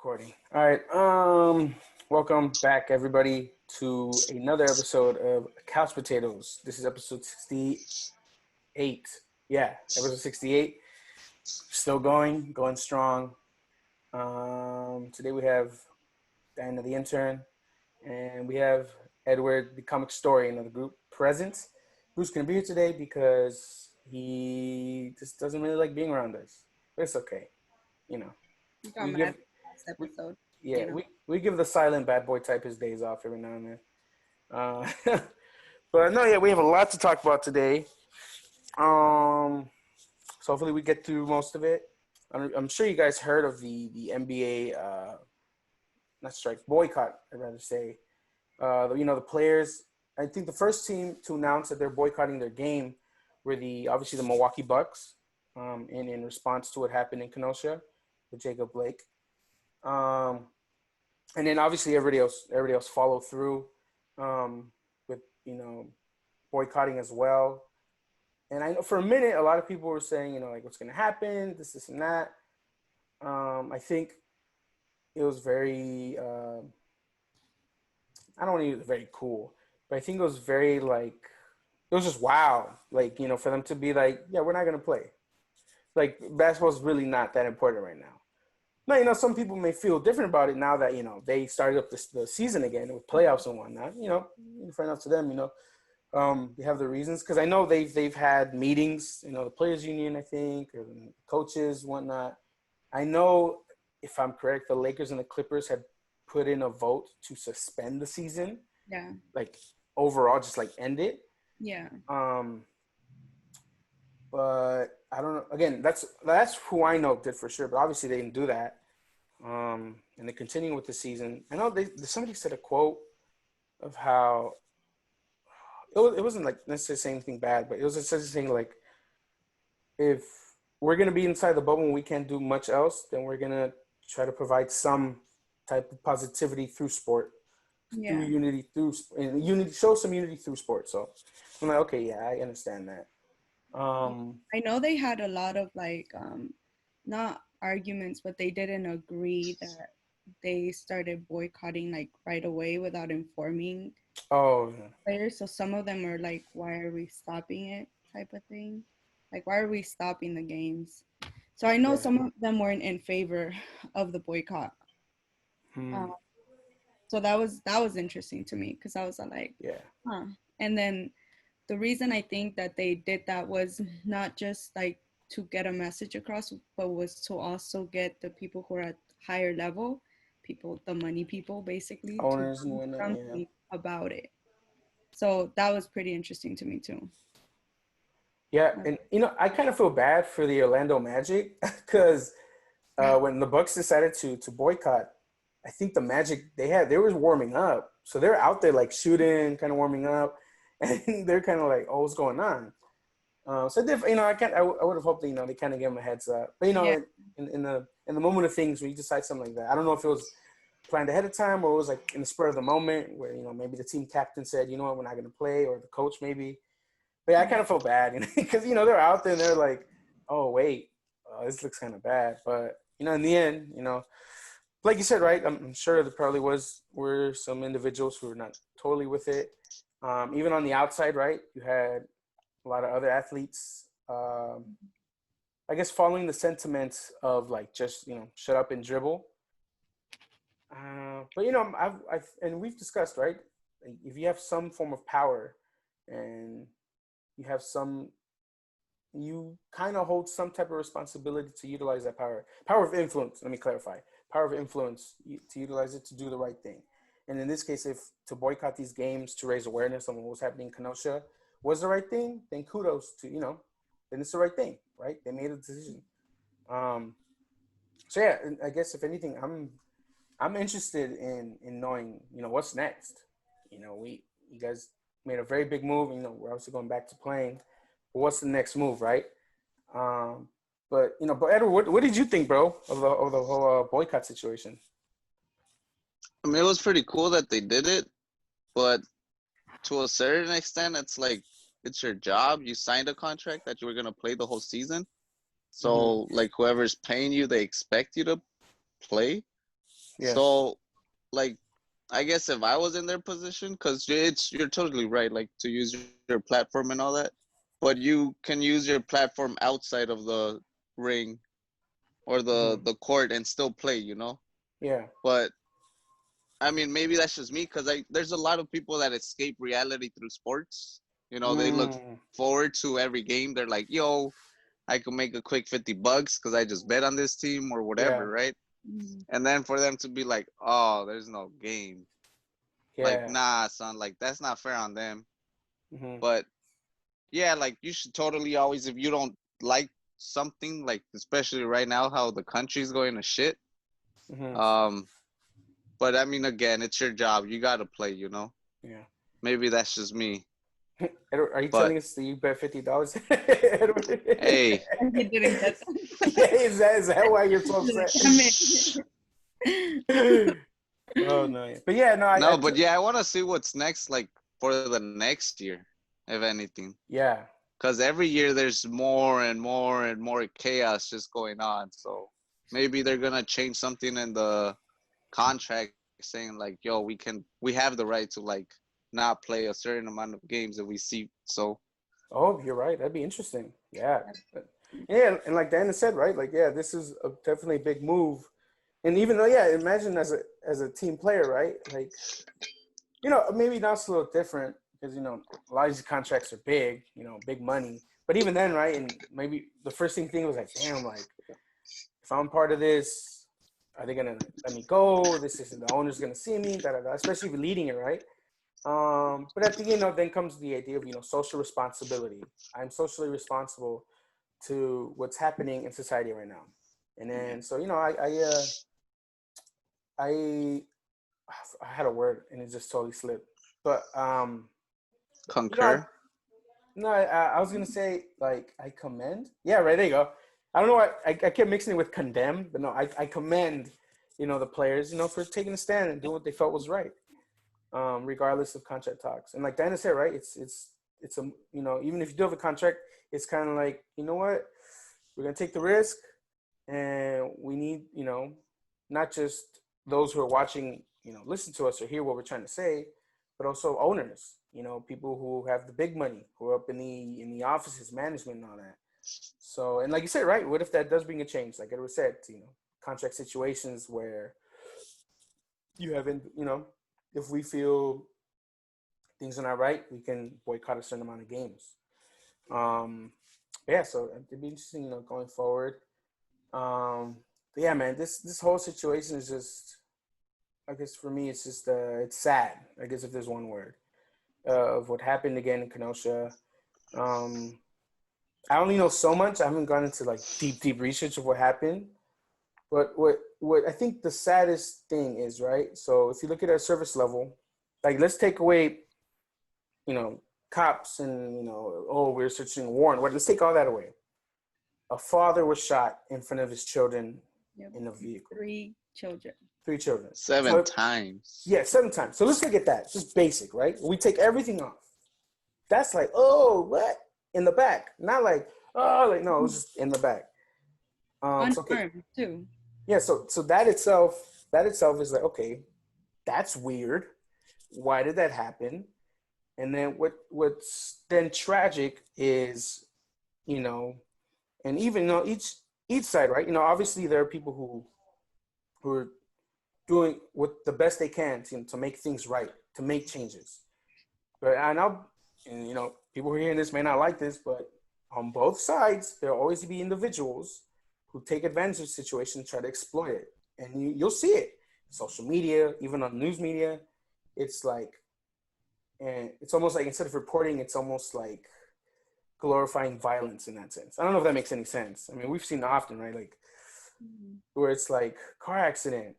Recording. All right. Welcome back, everybody, to another episode of Couch Potatoes. This is episode 68. Yeah, episode 68. Still going strong. Today we have Diana, the intern, and we have Edward, the comic historian of the group, present. Bruce couldn't be here today because he just doesn't really like being around us. But it's okay. You know, You got we mad give last we, episode. yeah, we give the silent bad boy type his days off every now and then. But no, yeah, we have a lot to talk about today. So hopefully we get through most of it. I'm sure you guys heard of the NBA not strike boycott. I'd rather say. The players. I think the first team to announce that they're boycotting their game were obviously the Milwaukee Bucks, in response to what happened in Kenosha with Jacob Blake. And then obviously everybody else followed through with boycotting as well. And I know for a minute a lot of people were saying like what's going to happen, this and that. I think it was very I don't want to use very cool, but I think it was very like it was just wow, like for them to be like, yeah, we're not going to play. Like basketball's really not that important right now. Now, some people may feel different about it now that, they started up the season again with playoffs and whatnot. Fair enough to them, they have the reasons. Because I know they've had meetings, the players union, I think, or coaches, whatnot. I know, if I'm correct, the Lakers and the Clippers had put in a vote to suspend the season. Yeah. Like, overall, just, like, end it. Yeah. But I don't know. Again, that's who I know did for sure. But obviously they didn't do that. And they're continuing with the season. I know somebody said a quote of how it wasn't like necessarily saying anything bad, but it was essentially saying like, if we're gonna be inside the bubble and we can't do much else, then we're gonna try to provide some type of positivity through sport, through unity, show some unity through sport. So I'm like, okay, yeah, I understand that. I know they had a lot of like not arguments, but they didn't agree that they started boycotting like right away without informing players. So some of them are like, why are we stopping it type of thing, like why are we stopping the games? So I know some of them weren't in favor of the boycott. So that was interesting to me because I was like, huh. And then the reason I think that they did that was not just like to get a message across, but was to also get the people who are at higher level, the money people, basically, owners to and do whatnot, something about it. So that was pretty interesting to me too. Yeah, and I kind of feel bad for the Orlando Magic because when the Bucks decided to boycott, I think the Magic they were warming up, so they're out there like shooting, kind of warming up, and they're kind of like, "Oh, what's going on?" So I would have hoped that, they kind of give them a heads up, but in the moment of things when you decide something like that, I don't know if it was planned ahead of time or it was like in the spur of the moment where maybe the team captain said, you know what, we're not going to play, or the coach maybe. But yeah, I kind of felt bad, because they're out there and they're like, oh wait, this looks kind of bad. But in the end, like you said, right? I'm sure there probably were some individuals who were not totally with it. Even on the outside, right? You had a lot of other athletes, I guess, following the sentiments of like just shut up and dribble. But I've and we've discussed, right? Like, if you have some form of power and you kind of hold some type of responsibility to utilize that power of influence. Let me clarify: power of influence, to utilize it to do the right thing. And in this case, if to boycott these games to raise awareness on what was happening in Kenosha was the right thing, then kudos to then it's the right thing, right? They made a decision. So yeah, I guess if anything, I'm interested in knowing what's next. You guys made a very big move. We're obviously going back to playing. But what's the next move, right? But Edward, what did you think, bro, of the whole boycott situation? I mean, it was pretty cool that they did it, but to a certain extent, it's like it's your job. You signed a contract that you were gonna play the whole season, so like whoever's paying you, they expect you to play. Yes. So, like, I guess if I was in their position, because you're totally right, like to use your platform and all that, but you can use your platform outside of the ring or Hmm. the court and still play, you know. Yeah. But I mean, maybe that's just me because there's a lot of people that escape reality through sports. You know, they look Mm. forward to every game. They're like, yo, I can make a quick $50 because I just bet on this team or Yeah. whatever, right? Mhm. And then for them to be like, oh, there's no game. Like, Yeah. nah, son, like that's not fair on them. Hmm. But yeah, like you should totally always, if you don't like something, like especially right now how the country's going to shit. Hmm. Um, but I mean, again, it's your job. You got to play, you know? Yeah. Maybe that's just me. Edward, are you But telling us that you bet $50? hey, And he didn't get Yeah, is that why you're so that. upset? Damn it. Oh no, yeah. But yeah, no, no, but yeah, I want to see what's next, like for the next year, if anything. yeah, Because every year there's more and more and more chaos just going on. So maybe they're going to change something in the contract saying, like, yo, we have the right to, like, not play a certain amount of games that we see. So, oh, you're right. That'd be interesting. Yeah, yeah, and like Dana said, right? Like, yeah, this is definitely a big move. And even though, yeah, imagine as a team player, right? Like, maybe now it's a little different because a lot of these contracts are big, big money. But even then, right? And maybe the first thing was like, damn, like if I'm part of this, are they gonna let me go? This isn't the owner's gonna see me, da da da. Especially if you're leading it, right? But at the end, then comes the idea of social responsibility. I'm socially responsible to what's happening in society right now, and then so I had a word and it just totally slipped, but I, concur. no, I was gonna say like I commend. Yeah, right there you go. I don't know why I kept mixing it with condemn, but no, I commend the players for taking a stand and doing what they felt was right. Regardless of contract talks. And like Diana said, right, it's a even if you do have a contract, it's kind of like what, we're gonna take the risk, and we need not just those who are watching listen to us or hear what we're trying to say, but also owners, people who have the big money, who are up in the offices, management, and all that. So, and like you said, right, what if that does bring a change? Like Edward said, contract situations where you haven't, if we feel things are not right, we can boycott a certain amount of games. Um, yeah, so it'd be interesting, going forward. But yeah, man, this whole situation is just, I guess for me, it's just it's sad. I guess if there's one word of what happened again in Kenosha. Um, I only know so much. I haven't gone into like deep research of what happened. But what I think the saddest thing is, right? So if you look at our service level, like let's take away cops and, oh, we're searching a warrant. Let's take all that away. A father was shot in front of his children Yep. in a vehicle. 3 children. 3 children. Seven So, times. yeah, 7 times. So let's look at that. Just basic, right? We take everything off. That's like, oh, what? In the back. Not like, oh, like, no, it was just in the back. Unarmed So, okay. too. Yeah, so that itself is like, okay, that's weird. Why did that happen? And then what's then tragic is, and even each side, right? Obviously there are people who are doing what the best they can to make things right, to make changes. But I know, and people who are hearing this may not like this, but on both sides, there'll always be individuals who take advantage of the situation and try to exploit it. And you'll see it. Social media, even on news media, it's like, and it's almost like instead of reporting, it's almost like glorifying violence in that sense. I don't know if that makes any sense. I mean, we've seen it often, right? Like where it's like car accident,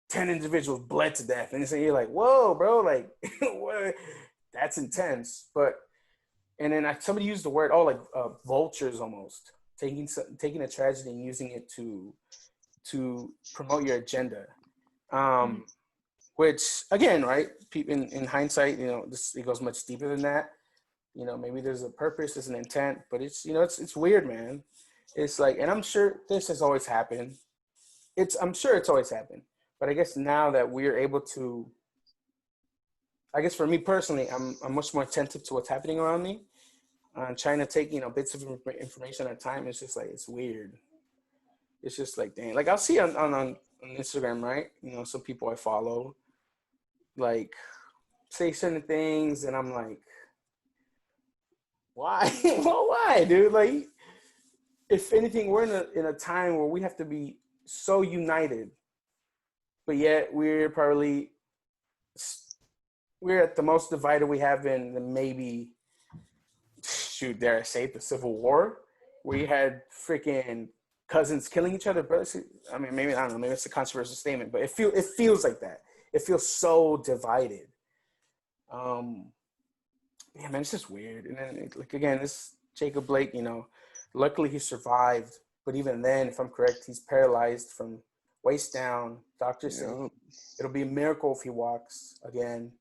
10 individuals bled to death, and so you're like, whoa, bro, like what? That's intense. But and then somebody used the word, oh, like vultures, almost taking a tragedy and using it to promote your agenda. Which again, right? In hindsight, it goes much deeper than that. Maybe there's a purpose, there's an intent, but it's weird, man. It's like, and I'm sure this has always happened. I'm sure it's always happened, But I guess now that we're able to, I guess for me personally, I'm much more attentive to what's happening around me. Trying to take bits of information at a time. It's just like it's weird. It's just like dang. Like I'll see on Instagram, right? Some people I follow like say certain things, and I'm like, why? Well, why, dude? Like, if anything, we're in a time where we have to be so united, but yet we're at the most divided we have been in maybe, shoot, dare I say, the Civil War, where you had freaking cousins killing each other. Brothers. I mean, maybe I don't know. Maybe it's a controversial statement, but it feels like that. It feels so divided. Yeah, man, it's just weird. And then, like again, this Jacob Blake, luckily he survived. But even then, if I'm correct, he's paralyzed from waist down. Doctors say it'll be a miracle if he walks again.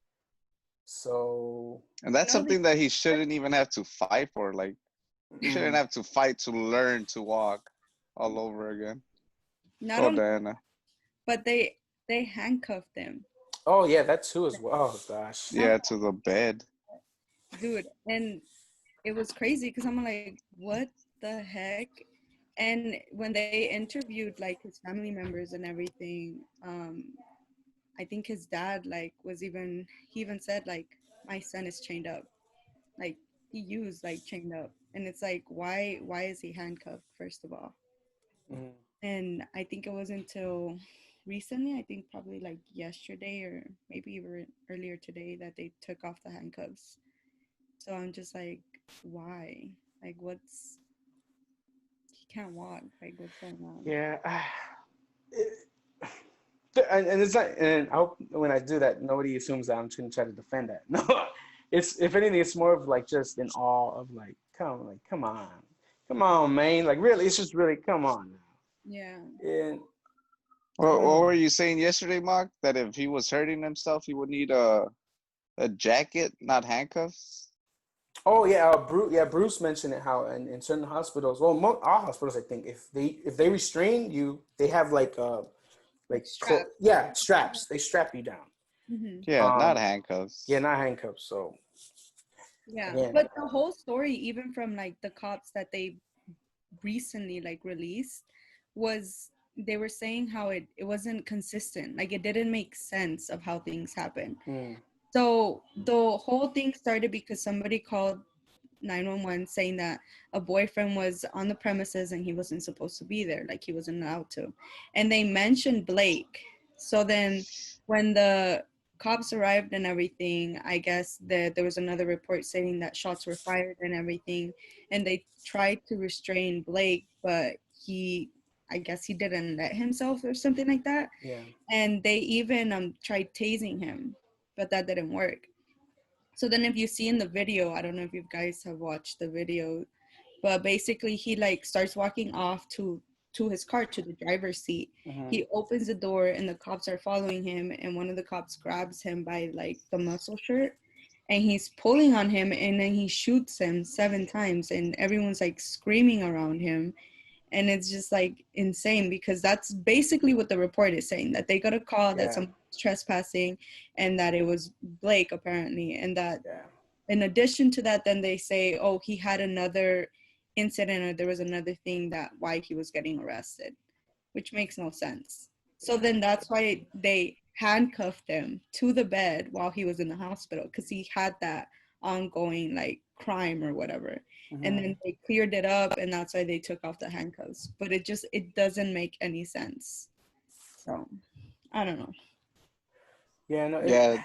So. And that's something that he shouldn't even have to fight for. Like, he shouldn't have to fight to learn to walk all over again. Diana. But they handcuffed him. Oh yeah, that too as well. Oh gosh. Yeah, to the bed. Dude, and it was crazy because I'm like, what the heck? And when they interviewed like his family members and everything, I think his dad he even said like, my son is chained up. Like he used like chained up, and it's like, why is he handcuffed first of all? Mm-hmm. And I think it was until recently, I think probably like yesterday or maybe even earlier today, that they took off the handcuffs. So I'm just like, why? Like, he can't walk. Like, what's going on? Yeah. And it's not, and I hope when I do that, nobody assumes that I'm going to try to defend that. No, if anything, it's more of like just in awe of like, come on, man. Like really, it's just really, come on now. Yeah. And what were you saying yesterday, Mark? That if he was hurting himself, he would need a jacket, not handcuffs? Oh yeah, Bruce mentioned it, how in certain hospitals, well, all hospitals, I think, if they restrain you, they have like straps. They strap you down. Mm-hmm. Yeah, not handcuffs. Yeah, not handcuffs. So yeah, again. But the whole story, even from like the cops that they recently like released, was they were saying how it wasn't consistent. Like it didn't make sense of how things happened. So the whole thing started because somebody called 911 saying that a boyfriend was on the premises and he wasn't supposed to be there, like he wasn't allowed to. And they mentioned Blake. So then when the cops arrived and everything, I guess that there was another report saying that shots were fired and everything. And they tried to restrain Blake, but I guess he didn't let himself or something like that. Yeah. And they even tried tasing him, but that didn't work. So then if you see in the video, I don't know if you guys have watched the video, but basically he like starts walking off to his car, to the driver's seat. Mm-hmm. He opens the door and the cops are following him, and one of the cops grabs him by like the muscle shirt and he's pulling on him, and then he shoots him 7 times and everyone's like screaming around him. And it's just like insane, because that's basically what the report is saying, that they got a call that someone was trespassing and that it was Blake apparently. And that in addition to that, then they say, oh, he had another incident, or there was another thing that why he was getting arrested, which makes no sense. So then that's why they handcuffed him to the bed while he was in the hospital, because he had that ongoing like crime or whatever. Mm-hmm. And then they cleared it up, and that's why they took off the handcuffs. But it doesn't make any sense. So I don't know. Yeah, no. Yeah.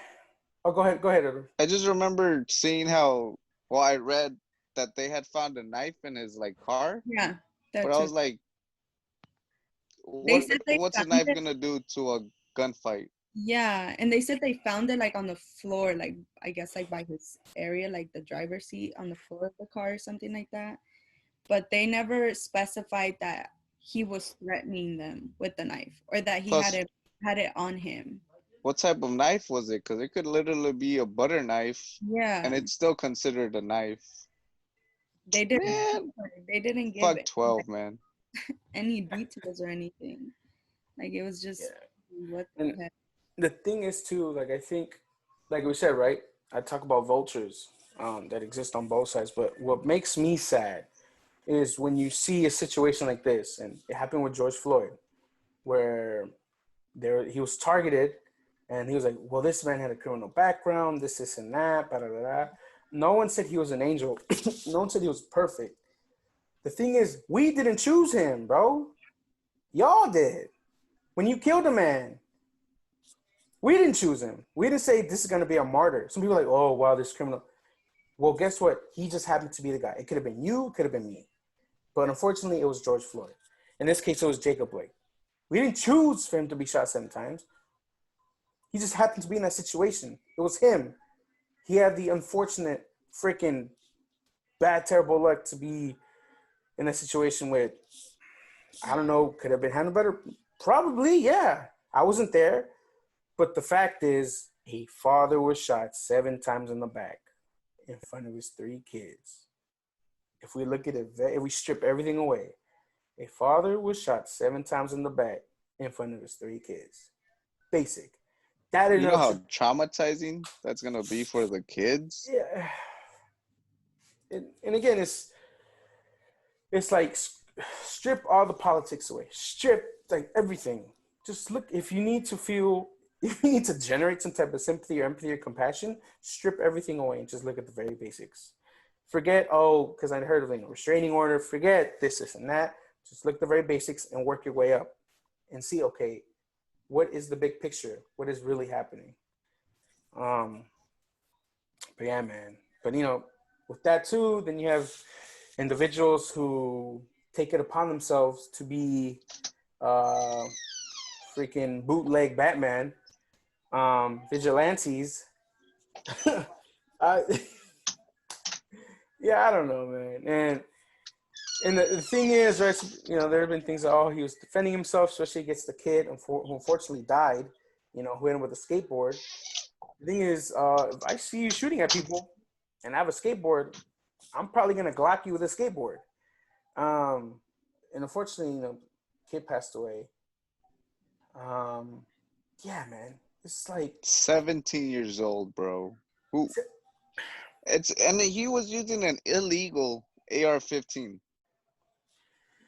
Oh, go ahead, Edward. I just remember seeing how, well, I read that they had found a knife in his like car. Yeah. But I was like, what's a knife gonna do to a gunfight? Yeah, and they said they found it like on the floor, like I guess like by his area, like the driver's seat on the floor of the car or something like that. But they never specified that he was threatening them with the knife, or that he had it on him. What type of knife was it? Because it could literally be a butter knife. Yeah. And it's still considered a knife. They didn't give fuck 12, man. any details or anything. Like it was just What And the heck? the thing is too, like I think, like we said, right? I talk about vultures that exist on both sides, but what makes me sad is when you see a situation like this, and it happened with George Floyd, where he was targeted, and he was like, "Well, this man had a criminal background, this, and that." Blah, blah, blah. No one said he was an angel. No one said he was perfect. The thing is, we didn't choose him, bro. Y'all did. When you killed a man, we didn't choose him. We didn't say this is going to be a martyr. Some people are like, oh, wow, this criminal. Well, guess what? He just happened to be the guy. It could have been you, it could have been me. But unfortunately, it was George Floyd. In this case, it was Jacob Blake. We didn't choose for him to be shot 7 times. He just happened to be in that situation. It was him. He had the unfortunate, freaking bad, terrible luck to be in a situation where, I don't know, could have been handled better. Probably, yeah. I wasn't there. But the fact is, a father was shot 7 times in the back in front of his 3 kids. If we look at it, if we strip everything away, a father was shot 7 times in the back in front of his 3 kids. Basic. That You know how enough. traumatizing that's gonna be for the kids? Yeah. And again, it's like strip all the politics away. Strip like everything. Just look. If you need to generate some type of sympathy or empathy or compassion, strip everything away and just look at the very basics. Forget, because I heard of a restraining order. Forget this, and that. Just look at the very basics and work your way up and see, okay, what is the big picture? What is really happening? But yeah, man. But with that too, then you have individuals who take it upon themselves to be freaking bootleg Batman, vigilantes. I, yeah, I don't know, man. And the thing is, right, there have been things that, he was defending himself, especially against the kid who unfortunately died, who hit him with a skateboard. The thing is, if I see you shooting at people and I have a skateboard, I'm probably going to Glock you with a skateboard. And unfortunately, kid passed away. Yeah, man. It's like 17 years old, bro. And he was using an illegal AR-15.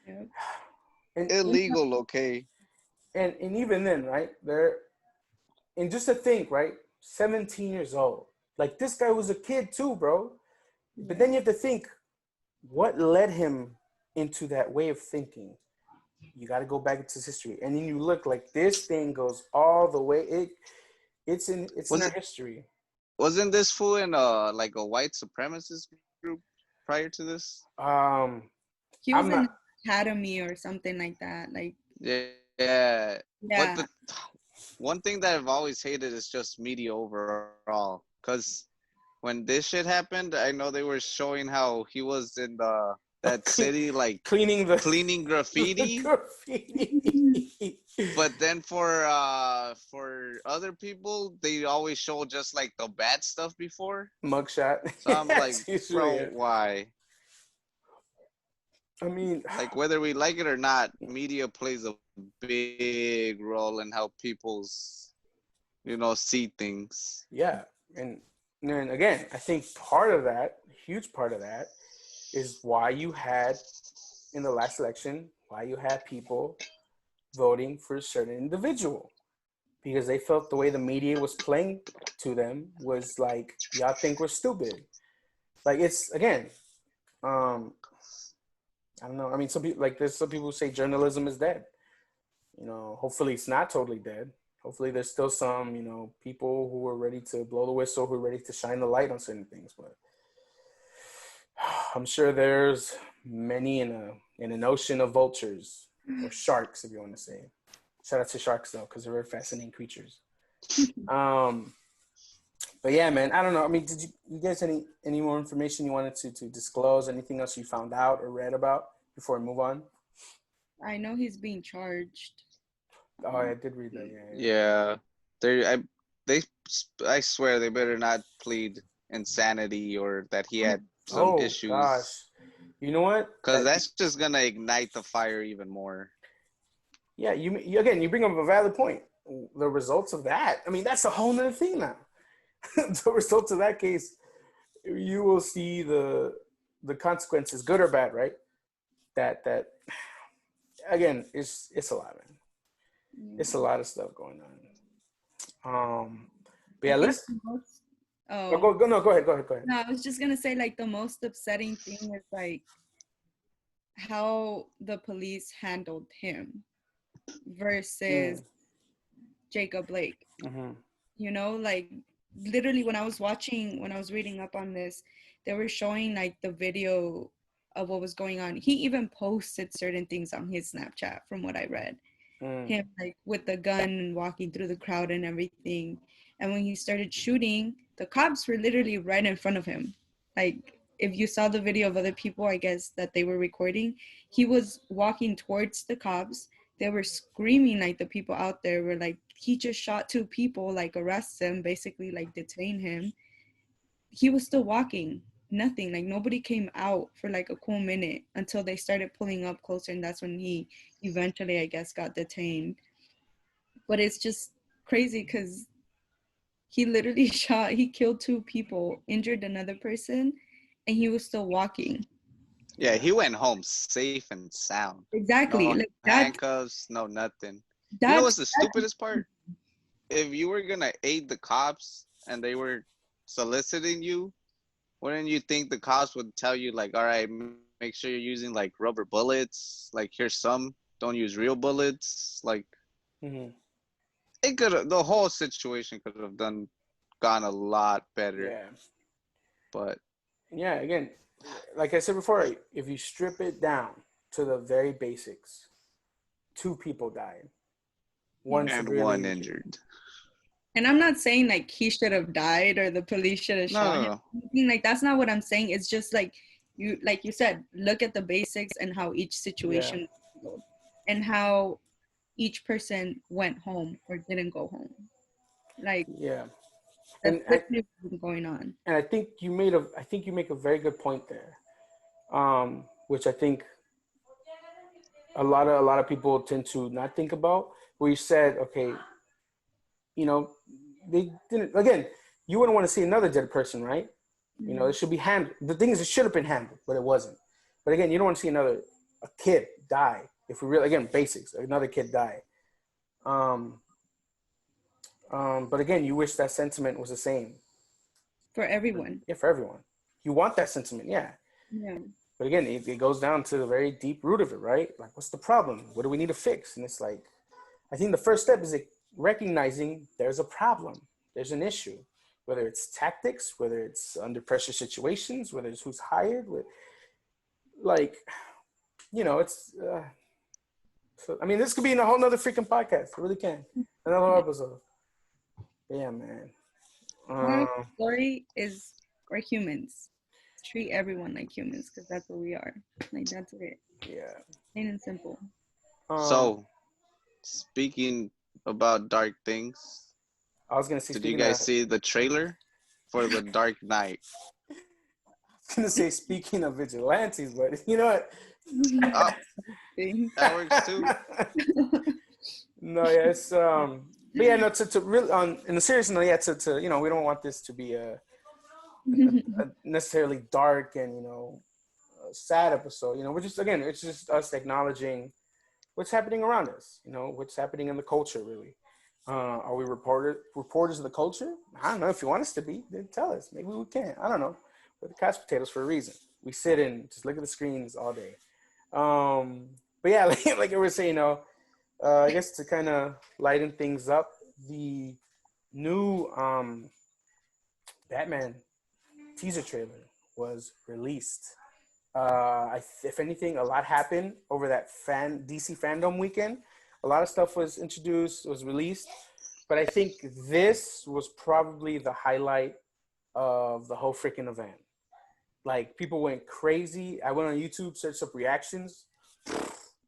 Yeah. Illegal, okay. And even then, right, and just to think, right, 17 years old. Like, this guy was a kid too, bro. But then you have to think, what led him into that way of thinking? You got to go back into history. And then you look, like, this thing goes all the way. It's in our history. Wasn't this fool in a white supremacist group prior to this? He was in an academy or something like that. Like, yeah. But the one thing that I've always hated is just media overall. Because when this shit happened, I know they were showing how he was in that city, like cleaning graffiti. But then for other people, they always show just like the bad stuff before mugshot. So I'm like, bro, why? I mean, like, whether we like it or not, media plays a big role in how people's see things. Yeah, and again, I think part of that, huge part of that, is why you had in the last election, why you had people voting for a certain individual, because they felt the way the media was playing to them was like, y'all think we're stupid. Like, it's, again, I don't know. I mean, there's some people who say journalism is dead. Hopefully it's not totally dead. Hopefully there's still some, people who are ready to blow the whistle, who are ready to shine the light on certain things. But I'm sure there's many in an ocean of vultures, or sharks, if you want to say. Shout out to sharks though, because they're very fascinating creatures. But yeah, man, I don't know. I mean, did you guys any more information you wanted to disclose? Anything else you found out or read about before we move on? I know he's being charged. Oh, I did read that. Yeah. I swear they better not plead insanity or that he had some issues. Oh gosh, you know what? Because that's just gonna ignite the fire even more. Yeah, you bring up a valid point. the results of that, I mean, that's a whole nother thing now. The results of that case, you will see the consequences, good or bad, right? That again, it's a lot, man. It's a lot of stuff going on. But yeah, let's. Oh, Go ahead. no, I was just gonna say, like, the most upsetting thing is like how the police handled him versus Jacob Blake. Mm-hmm. You know, like literally when I was reading up on this, they were showing like the video of what was going on. He even posted certain things on his Snapchat from what I read. Him like with the gun and walking through the crowd and everything. And when he started shooting, the cops were literally right in front of him. Like if you saw the video of other people, I guess, that they were recording, he was walking towards the cops. They were screaming, like the people out there were like, he just shot 2 people, like arrest him, basically like detain him. He was still walking, nothing, like nobody came out for like a cool minute until they started pulling up closer, and that's when he eventually, I guess, got detained. But it's just crazy because he literally he killed 2 people, injured another person, and he was still walking. Yeah, he went home safe and sound. Exactly. No like handcuffs, no nothing. You know what's the stupidest part? If you were gonna aid the cops and they were soliciting you, wouldn't you think the cops would tell you like, all right, make sure you're using like rubber bullets, like here's some, don't use real bullets, like it could have, the whole situation could have gone a lot better. Yeah. But yeah, again, like I said before, if you strip it down to the very basics, 2 people died, one injured. And I'm not saying like he should have died or the police should have shot him. Like that's not what I'm saying. It's just like you said, look at the basics and how each situation was handled and how each person went home or didn't go home. Like that's literally what's going on. And I think you make a very good point there, which I think a lot of people tend to not think about. Where you said, okay, you know, they didn't. Again, you wouldn't want to see another dead person, right? You know, it should be handled. The thing is, it should have been handled, but it wasn't. But again, you don't want to see a kid die. If we really, again, basics, another kid die. But again, you wish that sentiment was the same for everyone. Yeah, for everyone. You want that sentiment, yeah. But again, it goes down to the very deep root of it, right? Like, what's the problem? What do we need to fix? And it's like, I think the first step is recognizing there's a problem, there's an issue, whether it's tactics, whether it's under pressure situations, whether it's who's hired, like, you know, it's. So, I mean, this could be in a whole nother freaking podcast. It really can. Another whole episode. But yeah, man. Our story is we're humans. Treat everyone like humans because that's what we are. Like that's it. Yeah. Plain and simple. So, speaking about dark things, I was gonna say. Did you guys see the trailer for The Dark Knight? I was gonna say speaking of vigilantes, but you know what? That works too. No, yeah, it's but yeah, no, to really in a serious note, yeah, to you know, we don't want this to be a necessarily dark and, you know, sad episode. You know, it's just us acknowledging what's happening around us, you know, what's happening in the culture, really. Are we reporters of the culture? I don't know. If you want us to be, then tell us. Maybe we can. I don't know. We're the couch potatoes for a reason. We sit and just look at the screens all day. But yeah, like I was saying, you know, I guess to kind of lighten things up, the new Batman teaser trailer was released. If anything, a lot happened over that DC fandom weekend. A lot of stuff was introduced, was released, but I think this was probably the highlight of the whole freaking event. Like, people went crazy. I went on YouTube, searched up reactions.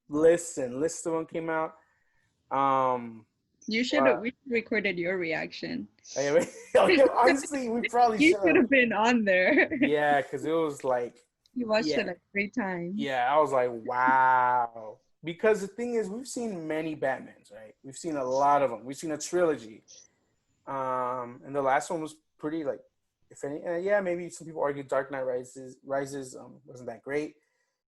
List of them came out. You should have. We recorded your reaction. Honestly, we probably should have. You should have been on there. Yeah, because it was like. You watched it like 3 times. Yeah, I was like, wow. because the thing is, we've seen many Batmans, right? We've seen a lot of them. We've seen a trilogy, and the last one was pretty like, if any, yeah, maybe some people argue Dark Knight Rises wasn't that great,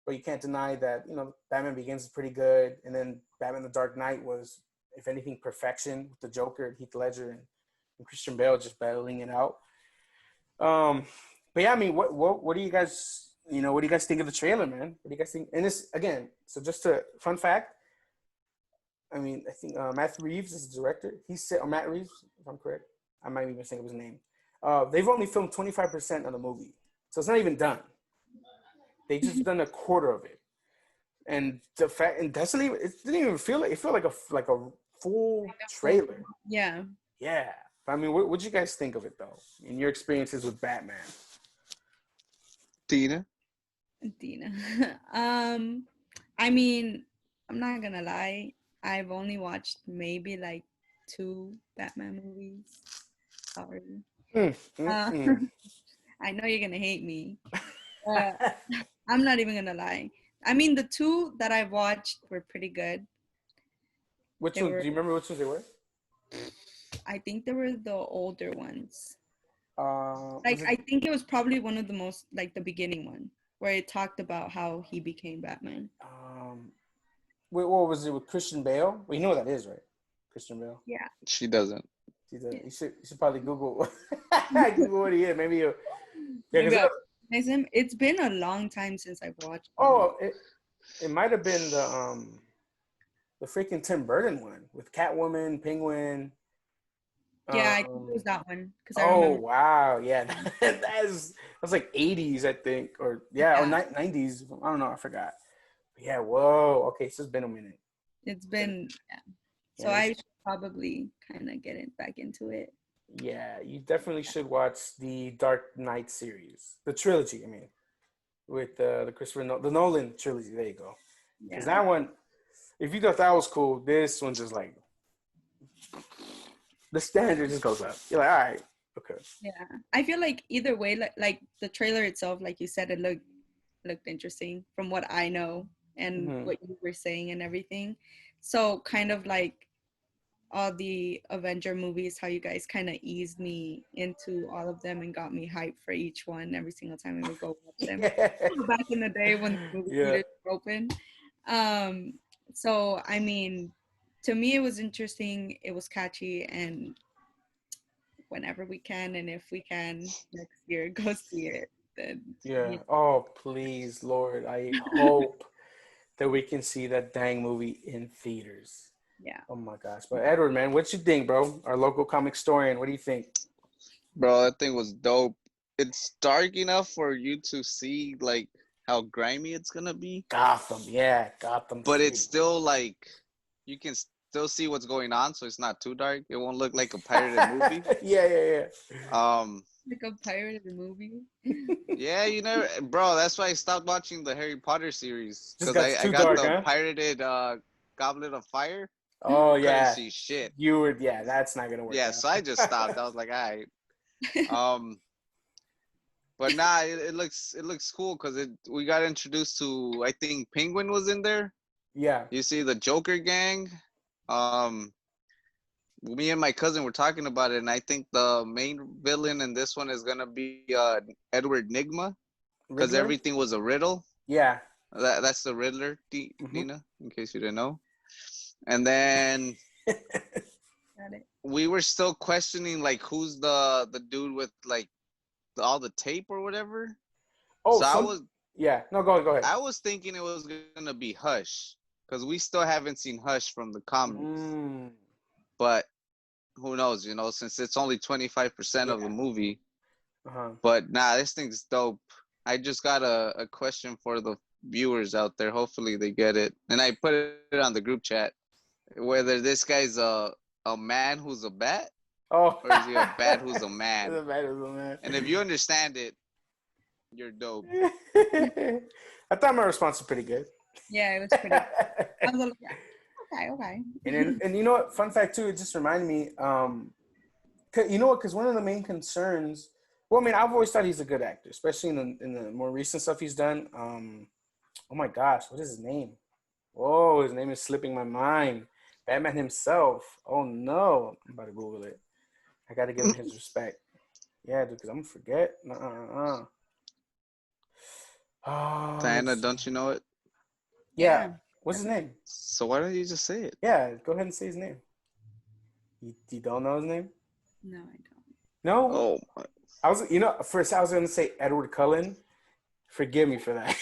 but you can't deny that Batman Begins is pretty good, and then Batman the Dark Knight was, if anything, perfection with the Joker, Heath Ledger, and Christian Bale just battling it out. But yeah, I mean, what do you guys what do you guys think of the trailer, man? What do you guys think? And this again, so just a fun fact. I mean, I think Matt Reeves is the director. He said, or Matt Reeves, if I'm correct. I might even think of his name. They've only filmed 25% of the movie, so it's not even done. They just done a quarter of it, and the fact, and it didn't even feel like it felt like a full trailer. Yeah. Yeah. I mean, what'd you guys think of it though? In your experiences with Batman? Tina. I mean, I'm not gonna lie. I've only watched maybe like 2 Batman movies. Sorry. I know you're gonna hate me. I'm not even gonna lie. I mean, the 2 that I've watched were pretty good. Which one? Do you remember which ones they were? I think they were the older ones. I think it was probably one of the most, like the beginning one, where it talked about how he became Batman. Wait, what was it with Christian Bale? Well, you know what that is, right? Christian Bale. Yeah. She doesn't. You should probably Google. Google what he is. Maybe you. Yeah, it's been a long time since I've watched. Oh, it might have been the freaking Tim Burton one with Catwoman, Penguin. Yeah, I think it was that one. Wow, yeah, that's like 80s, I think, or 90s. I don't know, I forgot. But yeah, whoa, okay, so it's been a minute. It's been so I should probably kind of get it back into it. Yeah, you definitely should watch the Dark Knight series, the trilogy. I mean, with the the Nolan trilogy. There you go. Because that one, if you thought that was cool, this one's just like the standard just goes up. You're like, all right, okay. Yeah, I feel like either way, like the trailer itself, like you said, it looked interesting from what I know and what you were saying and everything. So kind of like all the Avenger movies, how you guys kind of eased me into all of them and got me hyped for each one every single time we would go watch them. Back in the day when the movie theaters were open. So I mean, to me it was interesting, it was catchy, and whenever we can and if we can next year go see it, then Oh please, Lord, I hope that we can see that dang movie in theaters. Yeah. Oh my gosh. But Edward, man, what you think, bro? Our local comic historian, what do you think? Bro, that thing was dope. It's dark enough for you to see like how grimy it's gonna be. Gotham. But it's still like you can still see what's going on, so it's not too dark. It won't look like a pirated movie. Yeah. Like a pirated movie. Yeah, bro. That's why I stopped watching the Harry Potter series because I got dark, the pirated Goblet of Fire. Oh yeah. Couldn't see shit. That's not gonna work. Yeah, so I just stopped. I was like, all right. But nah, it looks cool because we got introduced to, I think Penguin was in there. Yeah. You see the Joker gang. Me and my cousin were talking about it, and I think the main villain in this one is gonna be Edward Nygma, because everything was a riddle. Yeah. That's the Riddler, Dina, in case you didn't know. And then we were still questioning like who's the dude with like all the tape or whatever. Oh, so go ahead. I was thinking it was gonna be Hush, because we still haven't seen Hush from the comics. But who knows, since it's only 25% of the movie. But nah, this thing's dope. I just got a question for the viewers out there. Hopefully they get it. And I put it on the group chat. Whether this guy's a man who's a bat, or is he a bat who's a man? A bat who's a man. And if you understand it, you're dope. I thought my response was pretty good. Yeah, it was pretty good. I was like, okay. And you know what? Fun fact too, it just reminded me. You know what? Because one of the main concerns. Well, I mean, I've always thought he's a good actor, especially in the more recent stuff he's done. Oh my gosh, what is his name? Oh, his name is slipping my mind. Batman himself. Oh no. I'm about to Google it. I gotta give him his respect. Yeah, dude, because I'm gonna forget. Oh, Diana, don't you know it? yeah. Yeah. What's his name? So why don't you just say it? Yeah, go ahead and say his name. You don't know his name? No, I don't. No? Oh my. I was, first I was gonna say Edward Cullen. Forgive me for that.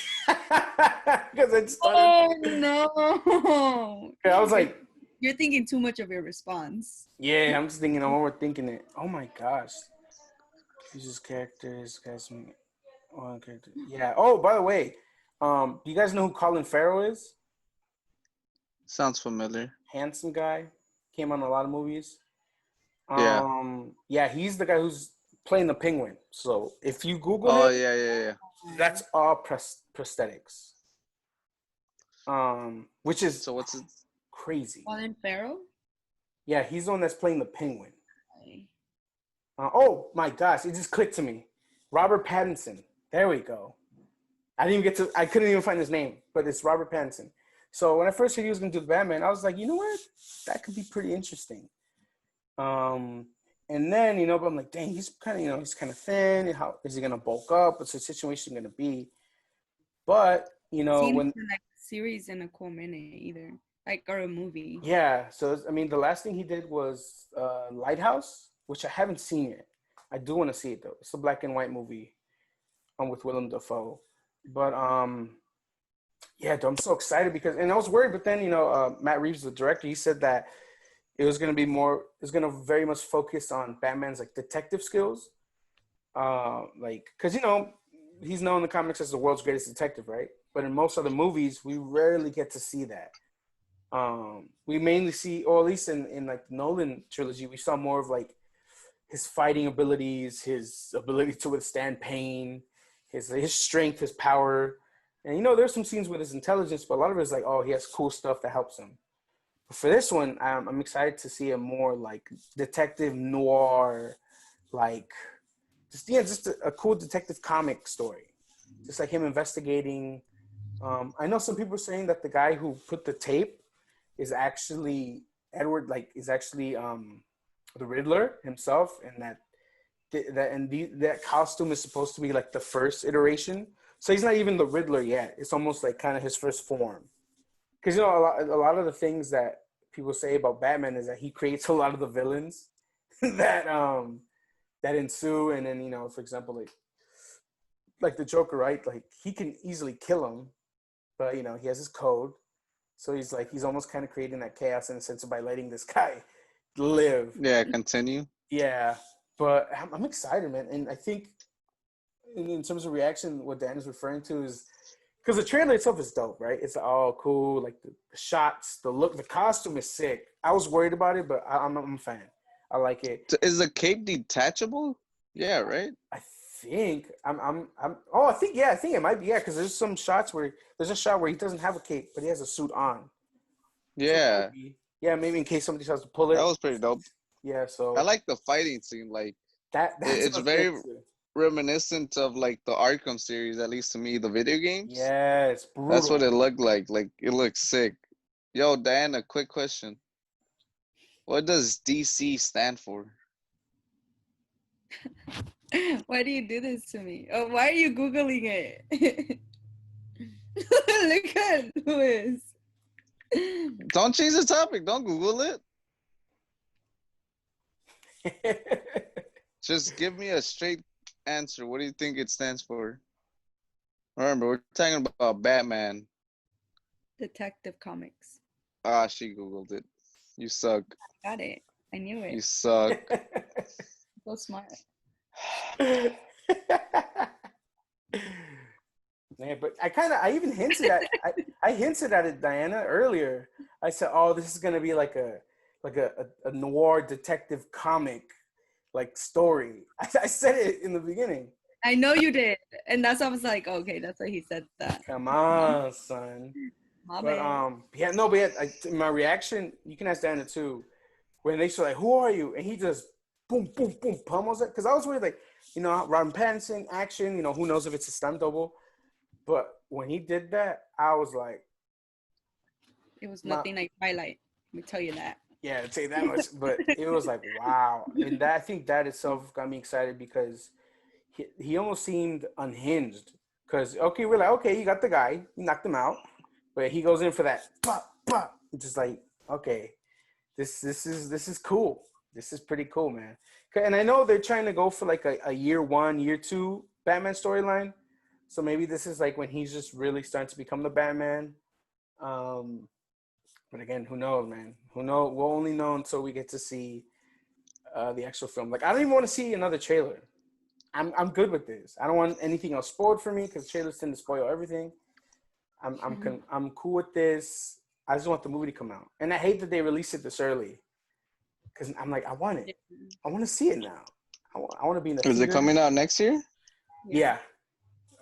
Because it started. Oh no! I was like, You're thinking too much of your response. yeah, I'm just thinking, I'm overthinking it. Oh my gosh. Jesus characters, guys. One character. Yeah. Oh, by the way, do you guys know who Colin Farrell is? Sounds familiar. Handsome guy. Came on a lot of movies. Yeah. Yeah, he's the guy who's playing the penguin. So if you Google Oh him, yeah. that's all prosthetics. Which is So what's it? crazy. Colin Farrell? Yeah, he's the one that's playing the penguin. Okay. Oh my gosh, it just clicked to me. Robert Pattinson. There we go. I couldn't even find his name, but it's Robert Pattinson. So when I first heard he was gonna do the Batman, I was like, you know what? That could be pretty interesting. And then, but I'm like, dang, he's kind of, he's kind of thin. How is he gonna bulk up? What's the situation gonna be? But Seen when it in like a series in a cool minute either. Like or a movie. yeah, so I mean, the last thing he did was Lighthouse, which I haven't seen yet. I do want to see it though. It's a black and white movie, with Willem Dafoe. But yeah, dude, I'm so excited because, and I was worried, but then Matt Reeves, the director, he said that it's going to very much focus on Batman's like detective skills, like because he's known in the comics as the world's greatest detective, right? But in most other movies, we rarely get to see that. We mainly see, or at least in like the Nolan trilogy, we saw more of like his fighting abilities, his ability to withstand pain, his strength, his power. And there's some scenes with his intelligence, but a lot of it is like, oh, he has cool stuff that helps him. But for this one, I'm excited to see a more like detective noir, like just a cool detective comic story, just like him investigating. I know some people are saying that the guy who put the tape is actually Edward, like is actually the Riddler himself, and that costume is supposed to be like the first iteration. So he's not even the Riddler yet. It's almost like kind of his first form. Because a lot of the things that people say about Batman is that he creates a lot of the villains that that ensue, and then for example, like the Joker, right? Like he can easily kill him, but he has his code. So he's almost kind of creating that chaos in a sense by letting this guy live. Yeah, continue. Yeah, but I'm excited, man, and I think in terms of reaction, what Dan is referring to is because the trailer itself is dope, right? It's all cool, like the shots, the look, the costume is sick. I was worried about it, but I'm a fan. I like it. Is the cape detachable? Yeah, right. I think Oh, I think it might be, yeah, because there's some shots where there's a shot where he doesn't have a cape, but he has a suit on. Yeah, So maybe in case somebody tries to pull it. that was pretty dope. Yeah, so I like the fighting scene. Like that's it's very reminiscent of like the Arkham series, at least to me, the video games. Yeah, it's brutal. That's what it looked like. Like it looks sick. Yo, Diana, quick question. What does DC stand for? Why do you do this to me? Oh, why are you Googling it? Look at Louis. Don't change the topic. Don't Google it. Just give me a straight answer. What do you think it stands for? Remember, we're talking about Batman. Detective Comics. Ah, she Googled it. You suck. Got it. I knew it. You suck. So smart. Man, but I even hinted at I hinted at it, Diana, earlier. I said, "Oh, this is gonna be like a noir detective comic, like story." I said it in the beginning. I know you did, and that's why I was like, okay, that's why he said that. Come on, son. My But my reaction, you can ask Diana too. When they say like, "Who are you?" and he just boom, boom, boom, pummels it. Because I was worried, like, Robin Pattinson action. Who knows if it's a stunt double. But when he did that, I was like, It was nothing like Twilight. Let me tell you that. Yeah, I'd say that much. But it was like, wow. And that, I think that itself got me excited because he almost seemed unhinged. Because, okay, we're like, okay, you got the guy. You knocked him out. But he goes in for that. Pop, pop. Just like, okay, this is cool. This is pretty cool, man. And I know they're trying to go for like a year 1, year 2 Batman storyline. So maybe this is like when he's just really starting to become the Batman. But again, who knows, man? Who knows? We'll only know until we get to see the actual film. Like, I don't even want to see another trailer. I'm good with this. I don't want anything else spoiled for me because trailers tend to spoil everything. I'm cool with this. I just want the movie to come out, and I hate that they released it this early because I'm like, I want it. I want to see it now. I want to be in the Is theater. it coming out next year? Yeah.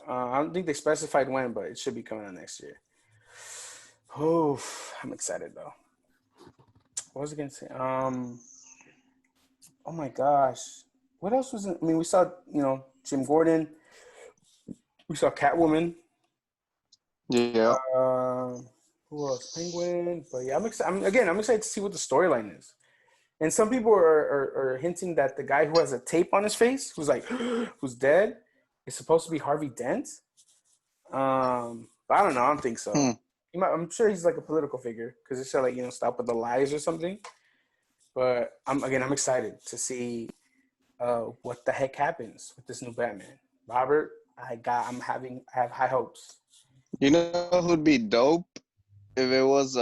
I don't think they specified when, but it should be coming out next year. Oh, I'm excited though. What was I gonna say? Oh my gosh, what else was it? I mean, we saw Jim Gordon. We saw Catwoman. Yeah. Who else? Penguin. But yeah, I'm excited. I'm excited to see what the storyline is. And some people are hinting that the guy who has a tape on his face, who's dead, is supposed to be Harvey Dent. But I don't know. I don't think so. I'm sure he's like a political figure because it said like stop with the lies or something. But I'm excited to see what the heck happens with this new Batman. Robert, I have high hopes. You know who'd be dope if it was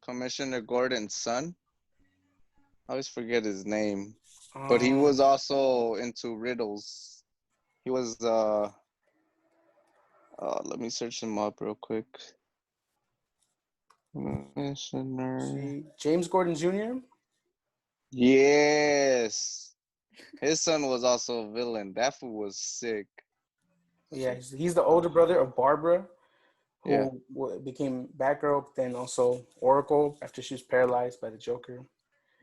Commissioner Gordon's son? I always forget his name, but he was also into riddles. He was let me search him up real quick. Commissioner James Gordon Jr. Yes, his son was also a villain. That fool was sick. Yeah, he's the older brother of Barbara, who became Batgirl, then also Oracle after she was paralyzed by the Joker.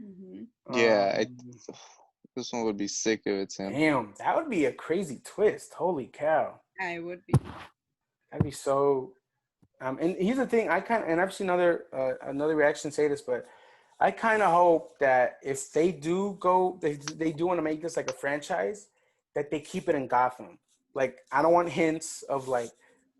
Mm-hmm. Yeah, this one would be sick if it's him. Damn, that would be a crazy twist. Holy cow. I would be. That'd be so. And here's the thing, I've seen another reaction say this, but I kind of hope that if they do they do want to make this like a franchise, that they keep it in Gotham. Like, I don't want hints of like,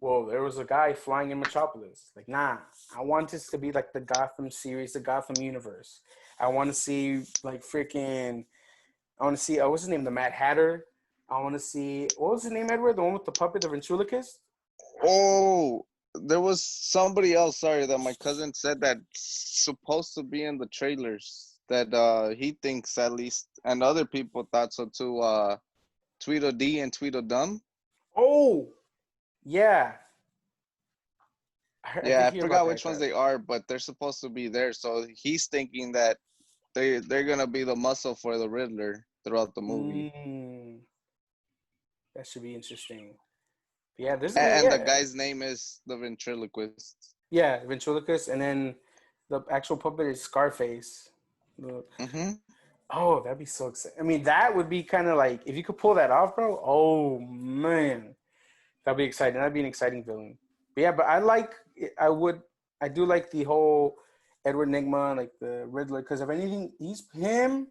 well, there was a guy flying in Metropolis. Like, nah, I want this to be like the Gotham series, the Gotham universe. I want to see like what's his name? The Mad Hatter. I want to see, what was his name, Edward? The one with the puppet, the ventriloquist? Oh, there was somebody else, sorry, that my cousin said that's supposed to be in the trailers that he thinks at least, and other people thought so too, Tweedledee and Tweedledum. Oh, yeah. I forgot which ones they are, but they're supposed to be there. So he's thinking that they're going to be the muscle for the Riddler throughout the movie. That should be interesting. Yeah, the guy's name is the ventriloquist. Yeah, ventriloquist, and then the actual puppet is Scarface. Mm-hmm. Oh, that'd be so exciting. I mean, that would be kind of like, if you could pull that off, bro. Oh man, that'd be exciting. That'd be an exciting villain. But yeah, but I do like the whole Edward Nygma, like the Riddler, because if anything, him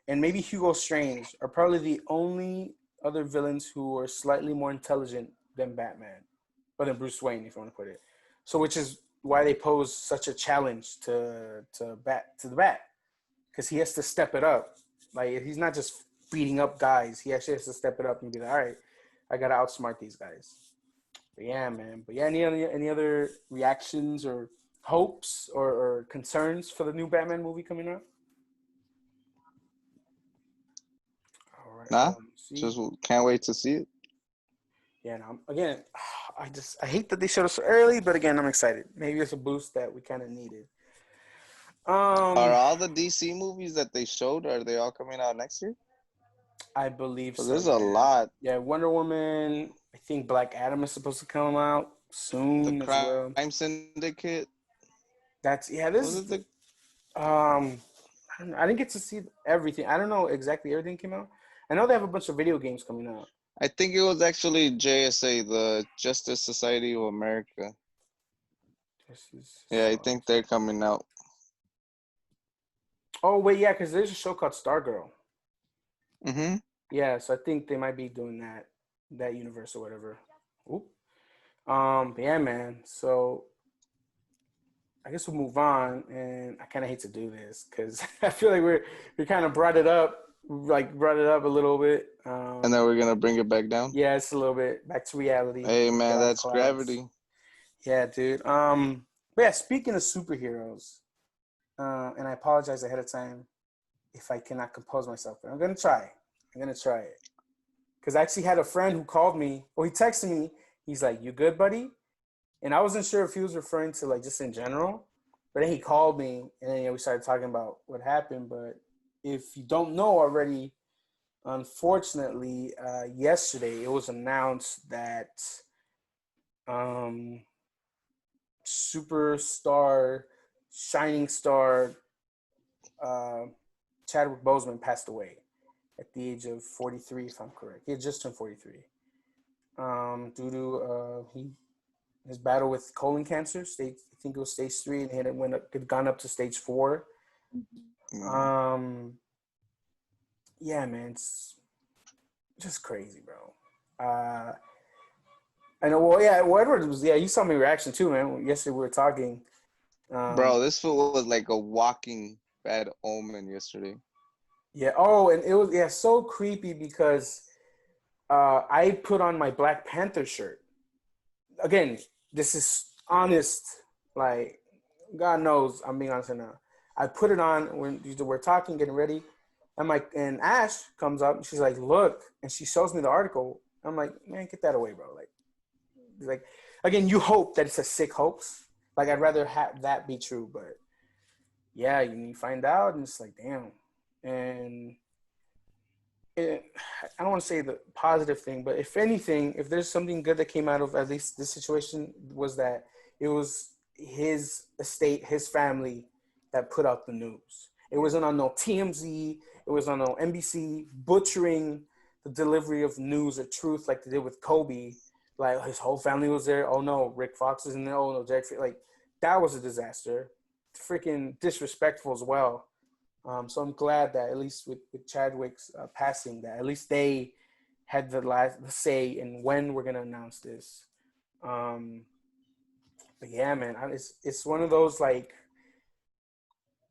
and maybe Hugo Strange are probably the only other villains who are slightly more intelligent than Batman, or than Bruce Wayne, if you want to put it. So, which is why they pose such a challenge to the Bat, because he has to step it up. Like, he's not just beating up guys; he actually has to step it up and be like, "All right, I gotta outsmart these guys." But yeah, man. But yeah, any other reactions or hopes or concerns for the new Batman movie coming out? All right. Nah, just can't wait to see it. Yeah, no, again, I hate that they showed us so early, but again, I'm excited. Maybe it's a boost that we kind of needed. Are all the DC movies that they showed, are they all coming out next year? I believe so. There's a lot. Yeah, Wonder Woman. I think Black Adam is supposed to come out soon The as well. Crime Syndicate. This is I didn't get to see everything. I don't know exactly everything came out. I know they have a bunch of video games coming out. I think it was actually JSA, the Justice Society of America. Yeah, I think they're coming out. Oh wait, yeah, because there's a show called Stargirl. Mm-hmm. Yeah, so I think they might be doing that universe or whatever. Oop. But yeah, man. So I guess we'll move on, and I kind of hate to do this because I feel like we kind of brought it up a little bit. And then we're gonna bring it back down. Yeah, it's a little bit back to reality. Hey man, that's clouds. gravity. Yeah, dude. But yeah, speaking of superheroes, and I apologize ahead of time if I cannot compose myself, but I'm gonna try. It because I actually had a friend who called me, or he texted me. He's like, "You good, buddy?" And I wasn't sure if he was referring to like just in general, but then he called me, and then we started talking about what happened. But if you don't know already, unfortunately, yesterday it was announced that superstar, shining star, Chadwick Boseman passed away at the age of 43, if I'm correct. He had just turned 43. Due to his battle with colon cancer, I think it was stage 3, and had gone up to stage 4. Yeah, man, it's just crazy, bro. I know. Well, yeah. Well, Edward was. Yeah, you saw my reaction too, man. Yesterday we were talking. Bro, this fool was like a walking bad omen yesterday. Yeah. Oh, and it was so creepy because I put on my Black Panther shirt. Again, this is honest. Like, God knows, I'm being honest right now. I put it on when we're talking, getting ready. I'm like, and Ash comes up and she's like, "Look," and she shows me the article. I'm like, "Man, get that away, bro!" Like, again, you hope that it's a sick hoax. Like, I'd rather have that be true, but yeah, you find out, and it's like, damn. And I don't want to say the positive thing, but if anything, if there's something good that came out of at least this situation, was that it was his estate, his family that put out the news. It wasn't on no TMZ, it was on no NBC butchering the delivery of news or truth like they did with Kobe. Like, his whole family was there. Oh no, Rick Fox is in there. Oh no, Jack. Like, that was a disaster. Freaking disrespectful as well. So I'm glad that at least with Chadwick's passing, that at least they had the last say in when we're gonna announce this. But yeah, man, it's one of those like,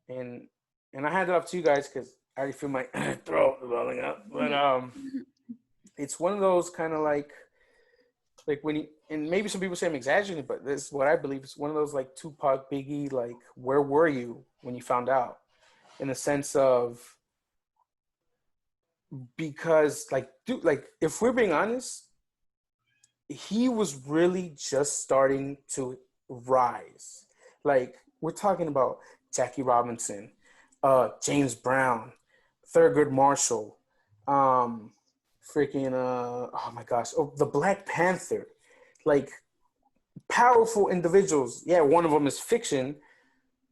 and I hand it off to you guys because I already feel my throat welling up. But it's one of those kind of like when you, and maybe some people say I'm exaggerating, but this is what I believe. It's one of those like Tupac, Biggie, like, where were you when you found out? In the sense of, because like, dude, like, if we're being honest, he was really just starting to rise. Like, we're talking about Jackie Robinson, James Brown, Thurgood Marshall, freaking oh my gosh, the Black Panther, like, powerful individuals. Yeah, one of them is fiction,